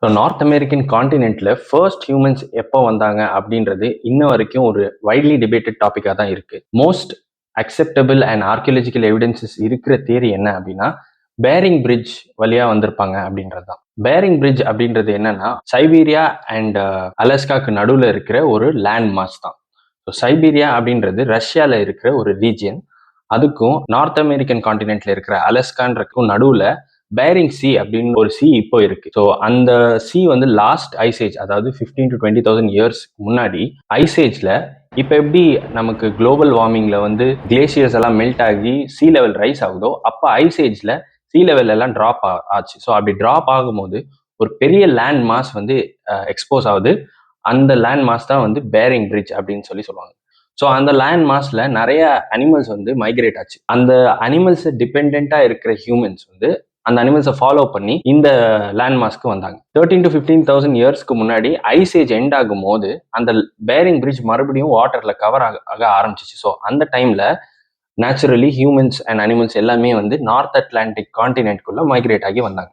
So north American காண்டினென்ட்ல first humans எப்போ வந்தாங்க அப்படின்றது இன்ன வரைக்கும் ஒரு வைட்லி டிபேட்டட் டாப்பிக்காக தான் இருக்கு. Most acceptable and archaeological evidences இருக்கிற தியரி என்ன அப்படின்னா பேரிங் பிரிட்ஜ் வழியா வந்திருப்பாங்க அப்படின்றது தான். பேரிங் பிரிட்ஜ் அப்படின்றது என்னன்னா சைபீரியா அண்ட் அலாஸ்காக்கு நடுவில் இருக்கிற ஒரு லேண்ட் மாஸ் தான். ஸோ சைபீரியா அப்படின்றது ரஷ்யால இருக்கிற ஒரு ரீஜியன். அதுக்கும் நார்த் அமெரிக்கன் காண்டினென்ட்ல இருக்கிற அலாஸ்கான்றக்கும் நடுவில் பேரிங் சி அப்படின்னு ஒரு சி இப்போ இருக்கு. ஸோ அந்த சி வந்து லாஸ்ட் ஐசேஜ், அதாவது 15 to 20,000 இயர்ஸ் முன்னாடி ஐசேஜ்ல இப்போ எப்படி நமக்கு குளோபல் வார்மிங்ல வந்து கிளேசியர்ஸ் எல்லாம் மெல்ட் ஆகி சி லெவல் ரைஸ் ஆகுதோ, அப்போ ஐசேஜ்ல சி லெவல் எல்லாம் டிராப் ஆச்சு. ஸோ அப்படி டிராப் ஆகும்போது ஒரு பெரிய லேண்ட் மாஸ் வந்து எக்ஸ்போஸ் ஆகுது. அந்த லேண்ட் மாஸ் தான் வந்து பேரிங் பிரிட்ஜ் அப்படின்னு சொல்லுவாங்க. ஸோ அந்த லேண்ட் மாஸ்ல நிறைய அனிமல்ஸ் வந்து மைக்ரேட் ஆச்சு. அந்த அனிமல்ஸ் டிபெண்டா இருக்கிற ஹியூமன்ஸ் வந்து அந்த அனிமல்ஸை ஃபாலோ பண்ணி இந்த லேண்ட் மாஸ்க்கு வந்தாங்க. 13 to 15,000 இயர்ஸ்க்கு முன்னாடி ஐசேஜ் எண்ட் ஆகும் போது அந்த பேரிங் பிரிட்ஜ் மறுபடியும் வாட்டர்ல கவர் ஆக ஆரம்பிச்சிச்சு. ஸோ அந்த டைம்ல நேச்சுரலி ஹியூமன்ஸ் அண்ட் அனிமல்ஸ் எல்லாமே வந்து நார்த் அட்லாண்டிக் காண்டினென்ட்குள்ள மைக்ரேட் ஆகி வந்தாங்க.